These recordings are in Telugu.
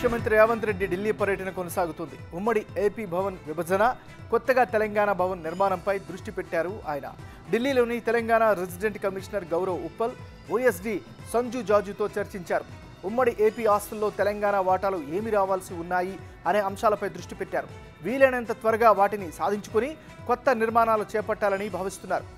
ముఖ్యమంత్రి రేవంత్ రెడ్డి ఢిల్లీ పర్యటన కొనసాగుతుంది. ఉమ్మడి ఏపీ భవన్ విభజన, కొత్తగా తెలంగాణ భవన్ నిర్మాణంపై దృష్టి పెట్టారు ఆయన. ఢిల్లీలోని Telangana resident commissioner Gaurav Uppal, OSD Sanju జాజుతో చర్చించారు. ఉమ్మడి ఏపీ ఆస్తుల్లో తెలంగాణ వాటాలు ఏమి రావాల్సి ఉన్నాయి అనే అంశాలపై దృష్టి పెట్టారు. వీలైనంత త్వరగా వాటిని సాధించుకుని కొత్త నిర్మాణాలు చేపట్టాలని భావిస్తున్నారు.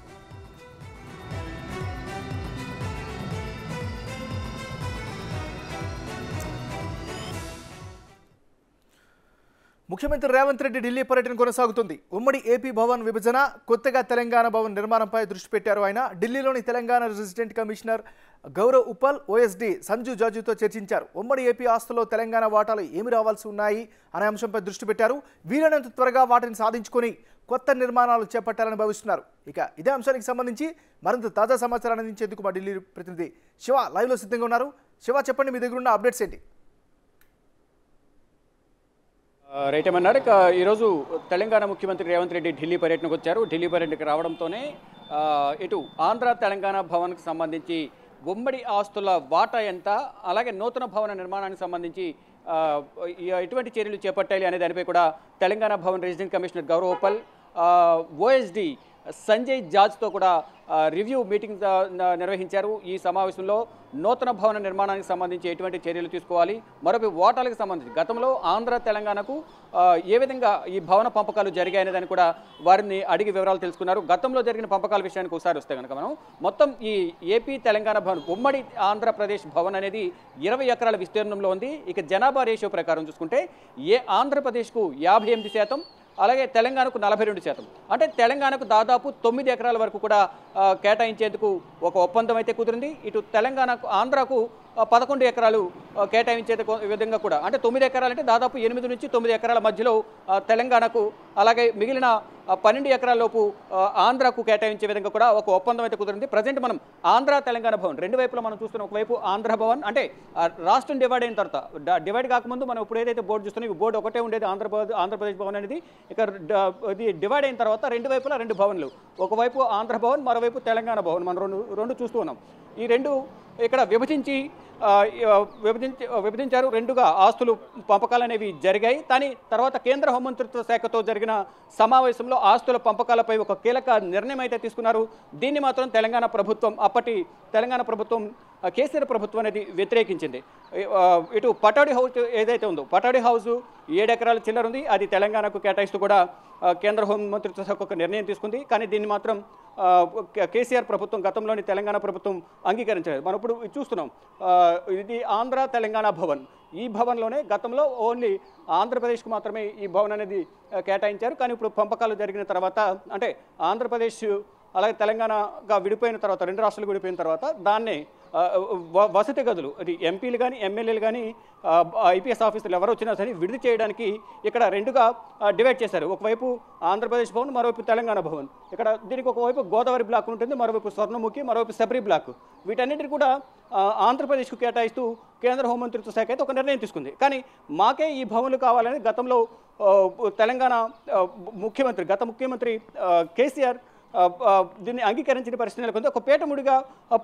ముఖ్యమంత్రి రేవంత్ రెడ్డి ఢిల్లీ పర్యటన కొనసాగుతుంది. ఉమ్మడి ఏపీ భవన్ విభజన, కొత్తగా తెలంగాణ భవన్ నిర్మాణంపై దృష్టి పెట్టారు ఆయన. ఢిల్లీలోని Telangana resident commissioner Gaurav Uppal, OSD Sanju జాజుతో చర్చించారు. ఉమ్మడి ఏపీ ఆస్తుల్లో తెలంగాణ వాటాలు ఏమి రావాల్సి ఉన్నాయి అనే అంశంపై దృష్టి పెట్టారు. వీలైనంత త్వరగా వాటిని సాధించుకొని కొత్త నిర్మాణాలు చేపట్టాలని భావిస్తున్నారు. ఇక ఇదే అంశానికి సంబంధించి మరింత తాజా సమాచారాన్ని అందించేందుకు మా ఢిల్లీ ప్రతినిధి శివ లైవ్లో సిద్ధంగా ఉన్నారు. శివ, చెప్పండి, మీ దగ్గర ఉన్న అప్డేట్స్ ఏంటి? రైట్ ఏమన్నారు. ఈరోజు తెలంగాణ ముఖ్యమంత్రి రేవంత్ రెడ్డి ఢిల్లీ పర్యటనకు వచ్చారు. ఢిల్లీ పర్యటనకు రావడంతోనే ఇటు ఆంధ్ర తెలంగాణ భవన్కి సంబంధించి ఉమ్మడి ఆస్తుల వాటా ఎంత, అలాగే నూతన భవన నిర్మాణానికి సంబంధించి ఎటువంటి చర్యలు చేపట్టాలి అనే దానిపై కూడా Telangana Bhavan resident commissioner Gaurav Uppal, OSD Sanjay జాజ్తో కూడా రివ్యూ మీటింగ్ నిర్వహించారు. ఈ సమావేశంలో నూతన భవన నిర్మాణానికి సంబంధించి ఎటువంటి చర్యలు తీసుకోవాలి, మరొక ఓటాలకు సంబంధించి గతంలో ఆంధ్ర తెలంగాణకు ఏ విధంగా ఈ భవన పంపకాలు జరిగాయనే దాన్ని కూడా వారిని అడిగి వివరాలు తెలుసుకున్నారు. గతంలో జరిగిన పంపకాల విషయానికి ఒకసారి వస్తే కనుక మనం మొత్తం ఈ ఏపీ తెలంగాణ భవన్ ఉమ్మడి ఆంధ్రప్రదేశ్ భవన్ అనేది 20 ఎకరాల విస్తీర్ణంలో ఉంది. ఇక జనాభా రేషియో ప్రకారం చూసుకుంటే ఆంధ్రప్రదేశ్కు 58%, అలాగే తెలంగాణకు 42%. అంటే తెలంగాణకు దాదాపు 9 ఎకరాల వరకు కూడా కేటాయించేందుకు ఒక ఒప్పందం అయితే కుదిరింది. ఇటు తెలంగాణకు, ఆంధ్రాకు 11 ఎకరాలు కేటాయించే విధంగా కూడా, అంటే 9 ఎకరాలు అంటే దాదాపు 8 నుంచి 9 ఎకరాల మధ్యలో తెలంగాణకు, అలాగే మిగిలిన 12 ఎకరాల లోపు ఆంధ్రాకు కేటాయించే విధంగా కూడా ఒక ఒప్పందం అయితే కుదిరింది. ప్రజెంట్ మనం ఆంధ్ర తెలంగాణ భవన్ రెండు వైపులా మనం చూస్తున్నాం. ఒకవైపు ఆంధ్ర భవన్, అంటే రాష్ట్రం డివైడ్ అయిన తర్వాత, డివైడ్ కాకముందు మనం ఇప్పుడు ఏదైతే బోర్డు చూస్తున్నాం, ఈ బోర్డు ఒకటే ఉండేది ఆంధ్రప్రదేశ్ భవన్ అనేది. ఇక ఇది డివైడ్ అయిన తర్వాత రెండు వైపులా 2 భవన్లు, ఒకవైపు ఆంధ్ర భవన్, మరోవైపు తెలంగాణ భవన్, మనం రెండు చూస్తూ ఉన్నాం. ఈ రెండు ఇక్కడ విభజించారు. రెండుగా ఆస్తులు పంపకాలు అనేవి జరిగాయి. కానీ తర్వాత కేంద్ర హోంమంత్రిత్వ శాఖతో జరిగిన సమావేశంలో ఆస్తుల పంపకాలపై ఒక కీలక నిర్ణయం అయితే తీసుకున్నారు. దీన్ని మాత్రం అప్పటి తెలంగాణ ప్రభుత్వం, కేసీఆర్ ప్రభుత్వం అనేది వ్యతిరేకించింది. ఇటు పటౌడి హౌస్ ఏదైతే ఉందో, పటౌడి హౌస్ 7 ఎకరాల చిల్లర ఉంది, అది తెలంగాణకు కేటాయిస్తూ కూడా కేంద్ర హోంమంత్రిత్వ శాఖ ఒక నిర్ణయం తీసుకుంది. కానీ దీన్ని మాత్రం కేసీఆర్ ప్రభుత్వం, గతంలోని తెలంగాణ ప్రభుత్వం అంగీకరించలేదు. మనం ఇప్పుడు చూస్తున్నాం, ఇది ఆంధ్ర తెలంగాణ భవన్. ఈ భవన్లోనే గతంలో ఓన్లీ ఆంధ్రప్రదేశ్కు మాత్రమే ఈ భవన్ అనేది కేటాయించారు. కానీ ఇప్పుడు పంపకాలు జరిగిన తర్వాత, అంటే ఆంధ్రప్రదేశ్ అలాగే తెలంగాణగా విడిపోయిన తర్వాత, 2 రాష్ట్రాలు విడిపోయిన తర్వాత దాన్ని వసతి గదులు, అది ఎంపీలు కానీ ఎమ్మెల్యేలు కానీ ఐపీఎస్ ఆఫీసర్లు ఎవరు వచ్చినా సరే విడిది చేయడానికి ఇక్కడ 2గా డివైడ్ చేశారు. ఒకవైపు ఆంధ్రప్రదేశ్ భవన్, మరోవైపు తెలంగాణ భవన్. ఇక్కడ దీనికి ఒకవైపు గోదావరి బ్లాక్ ఉంటుంది, మరోవైపు స్వర్ణముఖి, మరోవైపు శబరి బ్లాక్. వీటన్నిటిని కూడా ఆంధ్రప్రదేశ్కు కేటాయిస్తూ కేంద్ర హోంమంత్రిత్వ శాఖ అయితే ఒక నిర్ణయం తీసుకుంది. కానీ మాకే ఈ భవన్లు కావాలని గతంలో తెలంగాణ గత ముఖ్యమంత్రి కేసీఆర్ దీన్ని అంగీకరించిన పరిస్థితి నెలకొంది. ఒక పీఠముడిగా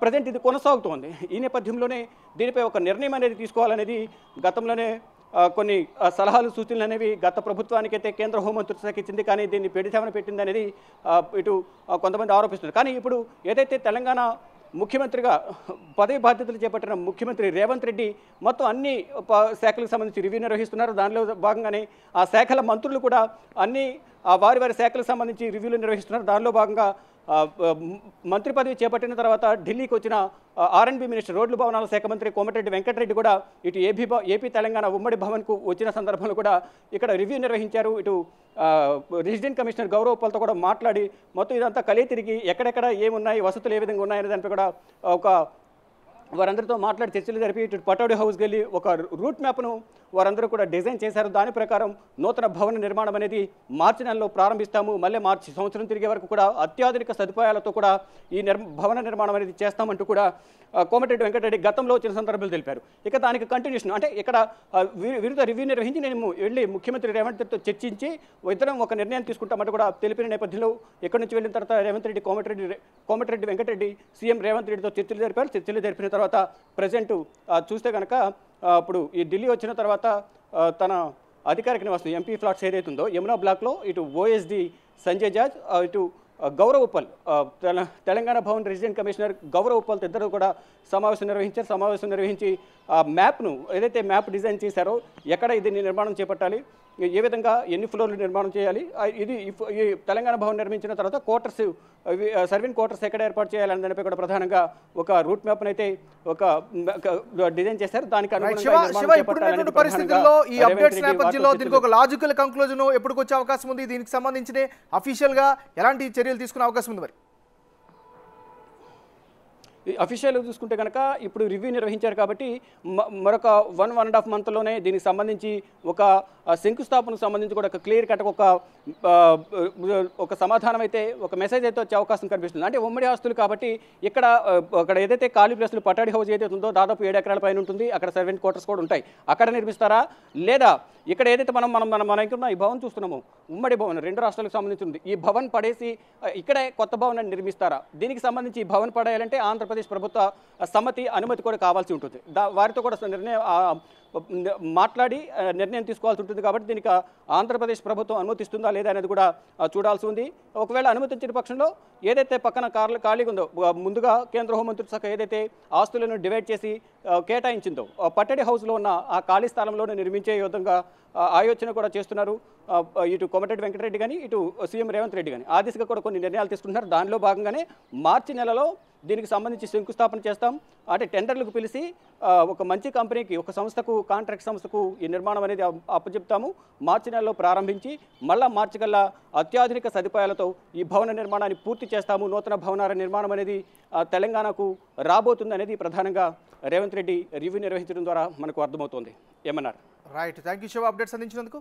ప్రజెంట్ ఇది కొనసాగుతోంది. ఈ నేపథ్యంలోనే దీనిపై ఒక నిర్ణయం అనేది తీసుకోవాలనేది గతంలోనే కొన్ని సలహాలు, సూచనలు అనేవి గత ప్రభుత్వానికి అయితే కేంద్ర హోంమంత్రిత్వ శాఖ ఇచ్చింది. కానీ దీన్ని పెడితేమని పెట్టింది అనేది ఇటు కొంతమంది ఆరోపిస్తున్నారు. కానీ ఇప్పుడు ఏదైతే తెలంగాణ ముఖ్యమంత్రిగా పదవి బాధ్యతలు చేపట్టిన ముఖ్యమంత్రి రేవంత్ రెడ్డి మొత్తం అన్ని శాఖలకు సంబంధించి రివ్యూ నిర్వహిస్తున్నారు. దానిలో భాగంగానే ఆ శాఖల మంత్రులు కూడా అన్ని వారి శాఖలకు సంబంధించి రివ్యూలు నిర్వహిస్తున్నారు. దానిలో భాగంగా మంత్రి పదవి చేపట్టిన తర్వాత ఢిల్లీకి వచ్చిన R&B మినిస్టర్, రోడ్లు భవనాల శాఖ మంత్రి కోమటిరెడ్డి వెంకటరెడ్డి కూడా ఇటు ఏపీ తెలంగాణ ఉమ్మడి భవన్కు వచ్చిన సందర్భంలో కూడా ఇక్కడ రివ్యూ నిర్వహించారు. ఇటు రెసిడెంట్ కమిషనర్ గౌరవ్ ఉప్పల్తో కూడా మాట్లాడి మొత్తం ఇదంతా కలిగి తిరిగి ఎక్కడెక్కడ ఏమున్నాయి, వసతులు ఏ విధంగా ఉన్నాయనే దానిపై కూడా వారందరితో మాట్లాడి చర్చలు జరిపి ఇటు పటౌడి హౌస్కి వెళ్ళి ఒక రూట్ మ్యాప్ను వారందరూ కూడా డిజైన్ చేశారు. దాని ప్రకారం నూతన భవన నిర్మాణం అనేది మార్చి నెలలో ప్రారంభిస్తాము, మళ్ళీ మార్చి సంవత్సరం తిరిగే వరకు కూడా అత్యాధునిక సదుపాయాలతో కూడా ఈ భవన నిర్మాణం అనేది చేస్తామంటూ కూడా కోమటిరెడ్డి వెంకటరెడ్డి గతంలో వచ్చిన సందర్భాలు తెలిపారు. ఇక దానికి కంటిన్యూషన్, అంటే ఇక్కడ వీరితో రివ్యూ నిర్వహించి నేను వెళ్ళి ముఖ్యమంత్రి రేవంత్ రెడ్డితో చర్చించి ఇద్దరం ఒక నిర్ణయం తీసుకుంటామంటూ కూడా తెలిపిన నేపథ్యంలో ఇక్కడి నుంచి వెళ్ళిన తర్వాత రేవంత్ రెడ్డి కోమటిరెడ్డి వెంకటరెడ్డి సీఎం రేవంత్ రెడ్డితో చర్చలు జరిపారు. చర్చలు జరిపిన తర్వాత ప్రజెంట్ చూస్తే కనుక ఇప్పుడు ఈ ఢిల్లీ వచ్చిన తర్వాత తన అధికారిక నివాసం ఎంపీ ఫ్లాట్స్ ఏదైతే ఉందో యమునా బ్లాక్లో ఇటు ఓఎస్డి సంజయ్ జాజ్ ఇటు గౌరవ్ ఉప్పల్ తెలంగాణ భవన్ రెసిడెంట్ కమిషనర్ గౌరవ్ ఉప్పల్ ఇద్దరు కూడా సమావేశం నిర్వహించి ఆ మ్యాప్ను ఏదైతే మ్యాప్ డిజైన్ చేశారో ఎక్కడ ఇది నిర్మాణం చేపట్టాలి, ఏ విధంగా ఎన్ని ఫ్లోర్లు నిర్మాణం చేయాలి, ఇది ఈ తెలంగాణ భవన్ నిర్మించిన తర్వాత క్వార్టర్స్ సర్వీన్ క్వార్టర్స్ ఎక్కడ ఏర్పాటు చేయాలని దానిపై కూడా ప్రధానంగా ఒక రూట్ మ్యాప్ అయితే ఒక డిజైన్ చేశారు. దానికి ఇప్పుడున్నటువంటి పరిస్థితుల్లో ఈ అప్డేట్స్ నేపథ్యంలో దీనికి ఒక లాజికల్ కంక్లూజన్ ఎప్పటికి వచ్చే అవకాశం ఉంది? దీనికి సంబంధించి అఫీషియల్ గా ఎలాంటి చర్యలు తీసుకునే అవకాశం ఉంది? మరి అఫీషియల్ చూసుకుంటే కనుక ఇప్పుడు రివ్యూ నిర్వహించారు కాబట్టి మరొక 1.5 మంత్లోనే దీనికి సంబంధించి ఒక శంకుస్థాపనకు సంబంధించి కూడా ఒక క్లియర్ కట్ ఒక సమాధానం అయితే ఒక మెసేజ్ అయితే వచ్చే అవకాశం కనిపిస్తుంది. అంటే ఉమ్మడి ఆస్తులు కాబట్టి అక్కడ ఏదైతే ఖాళీ ప్లేస్లు పటాడి హౌస్ ఏదైతే ఉందో దాదాపు 7 ఎకరాల పైన ఉంటుంది. అక్కడ సర్వెంట్ క్వార్టర్స్ కూడా ఉంటాయి. అక్కడ నిర్మిస్తారా లేదా ఇక్కడ ఏదైతే మనం ఈ భవన్ చూస్తున్నాము ఉమ్మడి భవన్ 2 రాష్ట్రాలకు సంబంధించింది. ఈ భవన్ పడేసి ఇక్కడే కొత్త భవనాన్ని నిర్మిస్తారా? దీనికి సంబంధించి ఈ భవన్ పడేయాలంటే ఆంధ్రప్రదేశ్ ప్రభుత్వ సమ్మతి అనుమతి కూడా కావాల్సి ఉంటుంది. వారితో కూడా మాట్లాడి నిర్ణయం తీసుకోవాల్సి ఉంటుంది. కాబట్టి దీనికి ఆంధ్రప్రదేశ్ ప్రభుత్వం అనుమతిస్తుందా లేదా అనేది కూడా చూడాల్సి ఉంది. ఒకవేళ అనుమతించిన పక్షంలో ఏదైతే పక్కన ఖాళీగా ఉందో ముందుగా కేంద్ర హోంమంత్రిత్వ శాఖ ఏదైతే ఆస్తులను డివైడ్ చేసి కేటాయించిందో పట్టడి హౌస్లో ఉన్న ఆ ఖాళీ స్థలంలోనే నిర్మించే విధంగా ఆలోచన కూడా చేస్తున్నారు. ఇటు కోమటిరెడ్డి వెంకటరెడ్డి కానీ ఇటు సీఎం రేవంత్ రెడ్డి కానీ ఆ దిశగా కూడా కొన్ని నిర్ణయాలు తీసుకుంటున్నారు. దానిలో భాగంగానే మార్చి నెలలో దీనికి సంబంధించి శంకుస్థాపన చేస్తాం. అంటే టెండర్లకు పిలిచి ఒక మంచి కంపెనీకి ఒక సంస్థకు కాంట్రాక్ట్ సంస్థకు ఈ నిర్మాణం అనేది అప్పచెప్తాము. మార్చి నెలలో ప్రారంభించి మళ్ళా మార్చి కల్లా అత్యాధునిక సదుపాయాలతో ఈ భవన నిర్మాణాన్ని పూర్తి చేస్తాము. నూతన భవనాల నిర్మాణం అనేది తెలంగాణకు రాబోతుంది అనేది ప్రధానంగా రేవంత్ రెడ్డి రివ్యూ నిర్వహించడం ద్వారా మనకు అర్థమవుతోంది. ఏమన్నారు? Right, thank you Shiva updates అందించినందుకు.